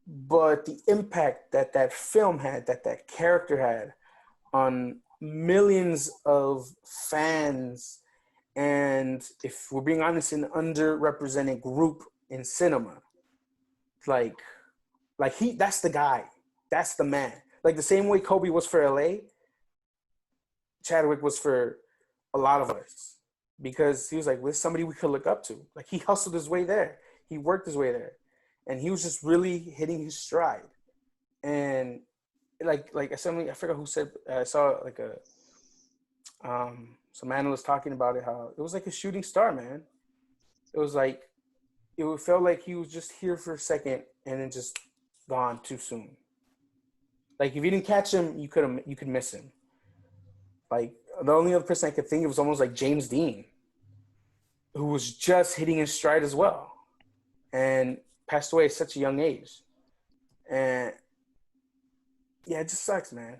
but the impact that film had, that character had on millions of fans, and if we're being honest, an underrepresented group in cinema, like that's the guy, that's the man. Like, the same way Kobe was for LA, Chadwick was for a lot of us, because he was like, with somebody we could look up to. Like, he hustled his way there, he worked his way there, and he was just really hitting his stride. And like I forgot who said, I saw like some analysts talking about it, how it was like a shooting star, man. It was like, it felt like he was just here for a second and then just gone too soon. Like, if you didn't catch him, you could miss him. Like, the only other person I could think of was almost like James Dean, who was just hitting his stride as well, and passed away at such a young age. And yeah, it just sucks, man.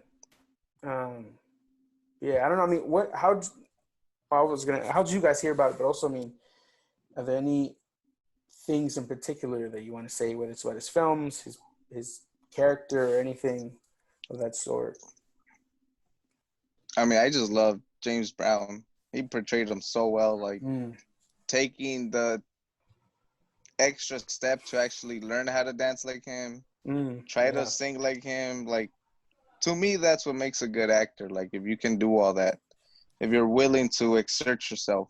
Yeah, I don't know. I mean, how did you guys hear about it? But also, I mean, are there any things in particular that you want to say, whether it's about his films, his character, or anything of that sort? I mean, I just love James Brown. He portrayed him so well, like taking the extra step to actually learn how to dance like him, try to sing like him. Like, to me, that's what makes a good actor. Like, if you can do all that, if you're willing to exert yourself.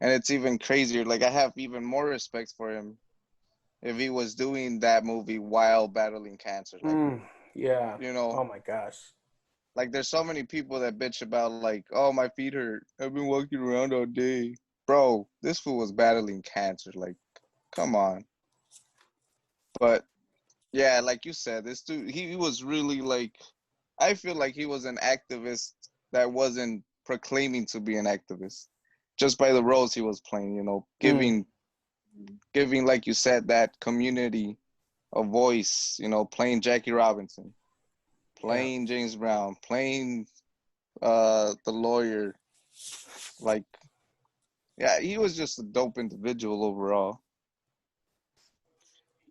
And it's even crazier. Like, I have even more respect for him if he was doing that movie while battling cancer. Like, Yeah. you know, Oh my gosh. like, there's so many people that bitch about, like, oh, my feet hurt. I've been walking around all day. Bro, this fool was battling cancer. Like, come on. But yeah, like you said, this dude, he was really like, I feel like he was an activist that wasn't proclaiming to be an activist, just by the roles he was playing. You know, giving, like you said, that community a voice. You know, playing Jackie Robinson, playing James Brown, playing the lawyer. Like, yeah, he was just a dope individual overall.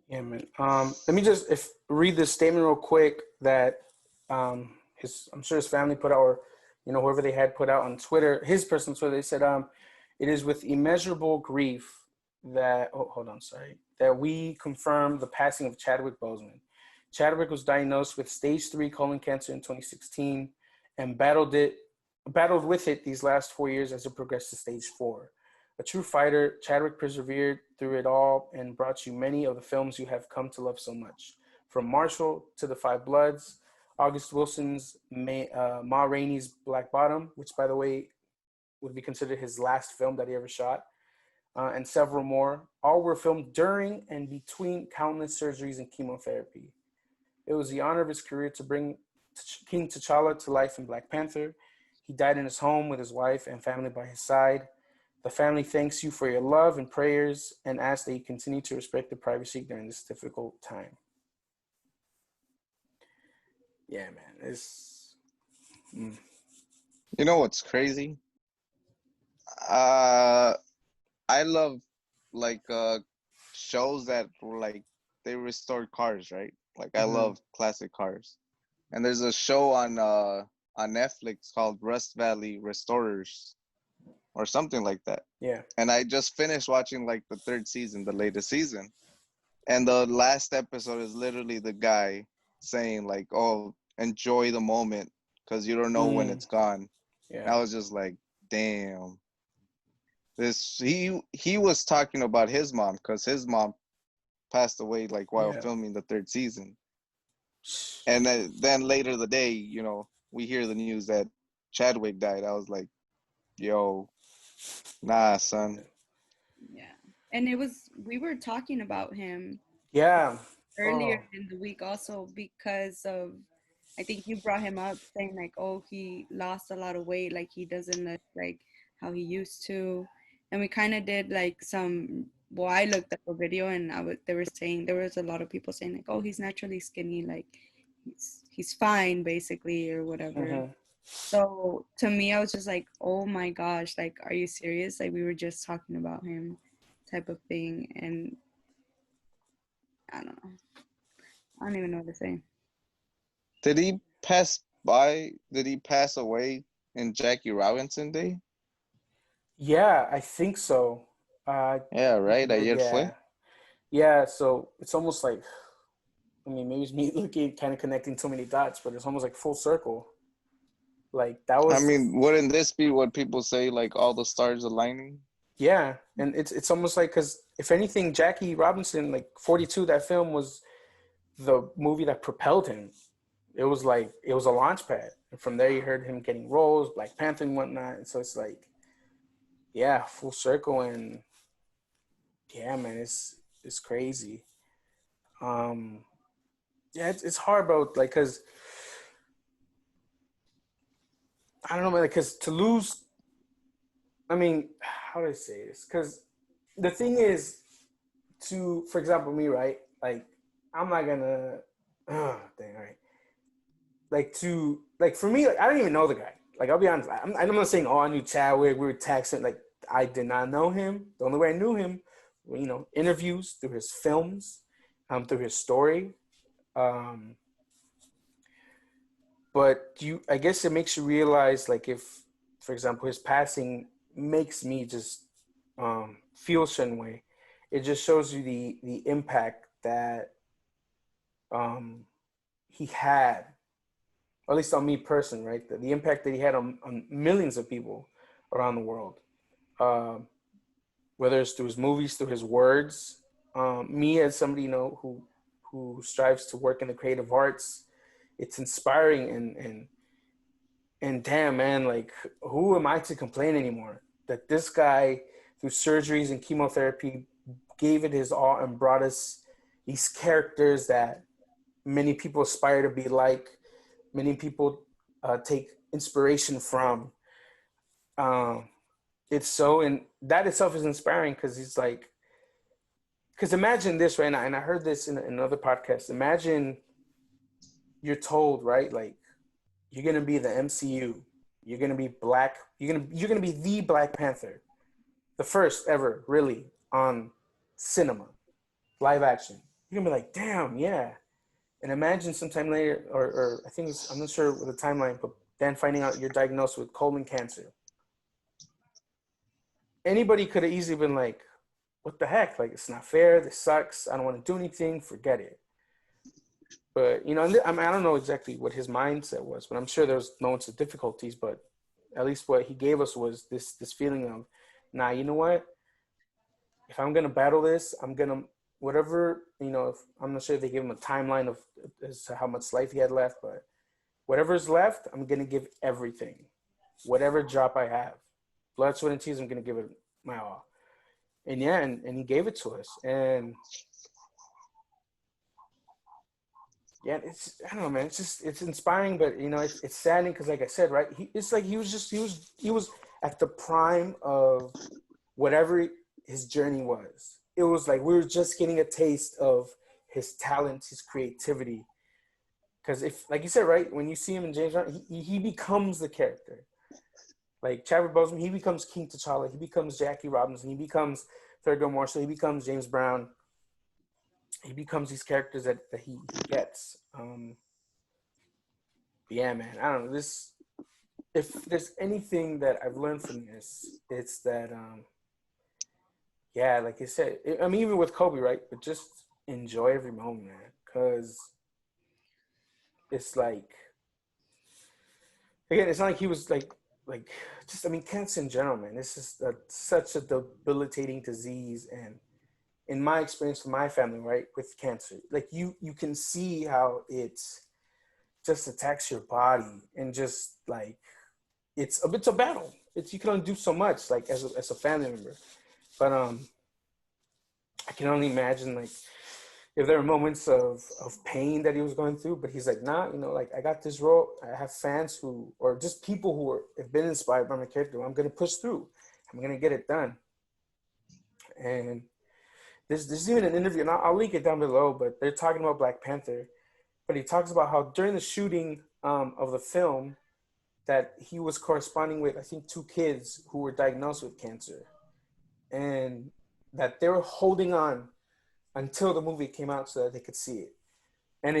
Yeah, man. Let me just read this statement real quick that I'm sure his family put out, or whoever they had put out on Twitter, his personal Twitter. They said, "It is with immeasurable grief that that we confirm the passing of Chadwick Boseman. Chadwick was diagnosed with stage 3 colon cancer in 2016 and battled with it these last 4 years as it progressed to stage 4. A true fighter, Chadwick persevered through it all and brought you many of the films you have come to love so much. From Marshall to The Five Bloods, August Wilson's Ma Rainey's Black Bottom, which, by the way, would be considered his last film that he ever shot, and several more. All were filmed during and between countless surgeries and chemotherapy. It was the honor of his career to bring King T'Challa to life in Black Panther. He died in his home with his wife and family by his side. The family thanks you for your love and prayers and asks that you continue to respect their privacy during this difficult time." Yeah, man. It's. You know what's crazy? I love, like, shows that were like, they restored cars, right? Like, I love classic cars. And there's a show on Netflix called Rust Valley Restorers or something like that. Yeah. And I just finished watching, like, the third season, the latest season. And the last episode is literally the guy saying, like, oh, enjoy the moment because you don't know when it's gone. Yeah. And I was just like, damn. He was talking about his mom because his mom passed away, like, while filming the third season. And then later the day, we hear the news that Chadwick died. I was like, yo, nah, son. Yeah. And we were talking about him earlier in the week also because of, I think you brought him up saying like, oh, he lost a lot of weight, like he doesn't look like how he used to. And we kind of did like I looked up a video and they were saying, there was a lot of people saying like, oh, he's naturally skinny, like he's fine basically or whatever. So to me, I was just like, oh my gosh, like, are you serious? Like, we were just talking about him type of thing. And I don't know. I don't even know what to say. Did he pass away in Jackie Robinson Day? Yeah, I think so. Yeah, right. Ayer fue. Yeah, so it's almost like, I mean, maybe it's me looking, kind of connecting too many dots, but it's almost like full circle. Like that was. I mean, wouldn't this be what people say, like all the stars aligning? Yeah, and it's almost like, because if anything, Jackie Robinson, like 42, that film was the movie that propelled him. It was a launch pad, and from there you heard him getting roles, Black Panther and whatnot. And so it's like, yeah, full circle, and yeah, man, it's crazy. Yeah, it's hard, bro. Like, cause I don't know, man. Like, cause to lose, I mean, how do I say this? Cause the thing is, for example, me, right? Like, I'm not gonna, dang, all right. Like for me, like, I don't even know the guy. Like, I'll be honest. I'm not saying, oh, I knew Chadwick. We were texting. Like, I did not know him. The only way I knew him, interviews, through his films, through his story. But I guess it makes you realize, like, if, for example, his passing makes me just feel a certain way. it just shows you the impact that he had, or at least on me personally, right? The impact that he had on millions of people around the world, whether it's through his movies, through his words. Me as somebody, who strives to work in the creative arts, it's inspiring and damn, man, like, who am I to complain anymore? That this guy, through surgeries and chemotherapy, gave it his all and brought us these characters that many people aspire to be like, many people take inspiration from. It's so, and that itself is inspiring because he's like, because imagine this right now, and I heard this in another podcast. Imagine you're told, right, like, you're gonna be the MCU, you're gonna be black, you're gonna be the Black Panther, the first ever really on cinema, live action. You're gonna be like, damn, yeah. And imagine sometime later, or I think I'm not sure with the timeline, but then finding out you're diagnosed with colon cancer. Anybody could have easily been like, what the heck? Like, it's not fair. This sucks. I don't want to do anything. Forget it. But, I mean, I don't know exactly what his mindset was, but I'm sure there was moments of difficulties, but at least what he gave us was this feeling of, nah, you know what? If I'm going to battle this, I'm going to, whatever, if, I'm not sure if they gave him a timeline of as to how much life he had left, but whatever's left, I'm going to give everything. Whatever drop I have. Blood, sweat, and tears, I'm going to give it my all. And yeah, and he gave it to us. And yeah, I don't know, man. It's inspiring, but it's saddening because, like I said, right? It's like he was at the prime of whatever his journey was. It was like we were just getting a taste of his talent, his creativity. Because if, like you said, right, when you see him in James Bond, he becomes the character. Like Chadwick Boseman, he becomes King T'Challa, he becomes Jackie Robinson, he becomes Thurgood Marshall, he becomes James Brown. He becomes these characters that he gets. Yeah, man. I don't know. If there's anything that I've learned from this, it's that, yeah, like I said, I mean, even with Kobe, right? But just enjoy every moment, man. Because it's like, again, it's not like he was just, I mean, cancer in general, man. It's just such a debilitating disease. And in my experience with my family, right, with cancer, like you can see how it's just attacks your body and just like, it's a battle. You can only do so much, like as a family member. But I can only imagine, like, if there were moments of pain that he was going through, but he's like, nah, like, I got this role. I have fans or just people who have been inspired by my character. I'm going to push through. I'm going to get it done. And there's even an interview, and I'll link it down below, but they're talking about Black Panther. But he talks about how during the shooting of the film that he was corresponding with, I think, 2 kids who were diagnosed with cancer. And that they were holding on until the movie came out so that they could see it. And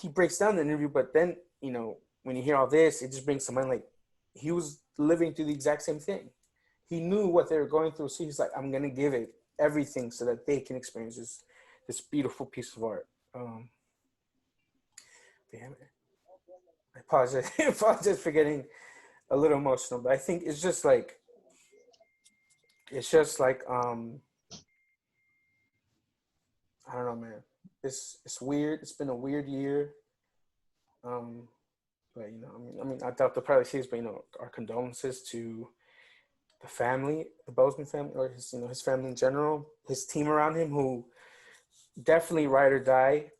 he breaks down the interview, but then, when you hear all this, it just brings to mind, like, he was living through the exact same thing. He knew what they were going through, so he's like, I'm going to give it everything so that they can experience this beautiful piece of art. Damn it. I apologize for getting a little emotional, but I think it's just like, I don't know, man. It's weird. It's been a weird year. But I mean, I doubt they'll probably see this, but our condolences to the family, the Boseman family, or his family in general, his team around him, who definitely ride or die.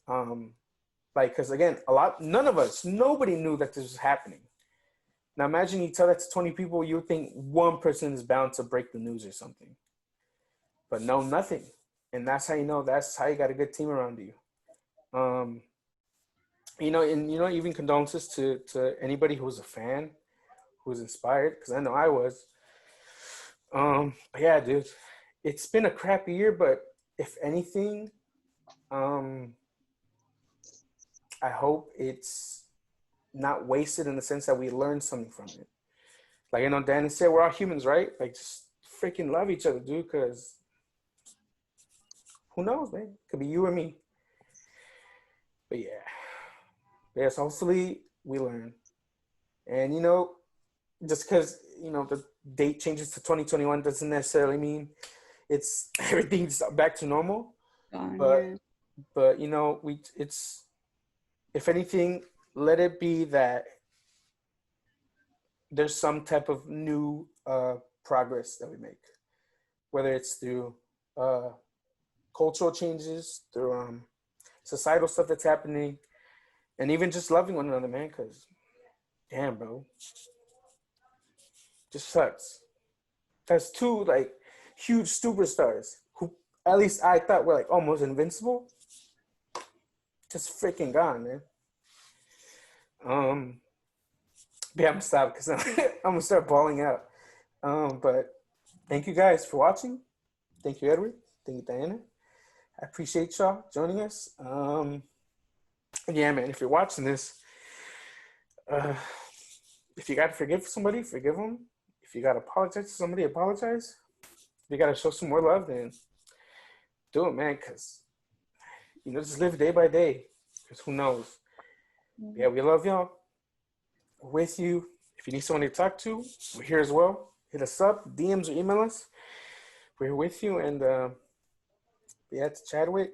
Like, because again, nobody knew that this was happening. Now imagine you tell that to 20 people, you would think one person is bound to break the news or something. But no, nothing. And that's how that's how you got a good team around you. Even condolences to anybody who was a fan, who was inspired, because I know I was. But yeah, dude, it's been a crappy year, but if anything, I hope it's not wasted in the sense that we learned something from it. Like, Danny said, we're all humans, right? Like, just freaking love each other, dude, because who knows, man? Could be you or me. But yeah. Yes, hopefully we learn. And, just because, the date changes to 2021 doesn't necessarily mean it's everything's back to normal. But, Yeah. it's, if anything, let it be that there's some type of new progress that we make, whether it's through uh, cultural changes, through societal stuff that's happening, and even just loving one another, man. Because, damn, bro, just sucks. That's two like huge superstars who, at least I thought, were like almost invincible. Just freaking gone, man. Yeah, I'm gonna stop because I'm gonna start bawling out. But thank you guys for watching. Thank you, Edward. Thank you, Diana. I appreciate y'all joining us. Yeah, man, if you're watching this, uh, if you gotta forgive somebody, forgive them. If you gotta apologize to somebody, apologize. If you gotta show some more love, then do it, man. Cause just live day by day. Cause who knows? Yeah, we love y'all. We're with you. If you need someone to talk to, we're here as well. Hit us up, DMs or email us. We're here with you. And yeah, to Chadwick,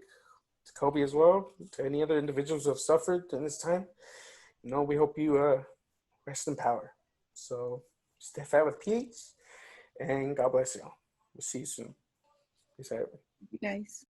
to Kobe as well, to any other individuals who have suffered during this time. We hope you rest in power. So stay fat with PH, and God bless y'all. We'll see you soon. Peace out. You guys.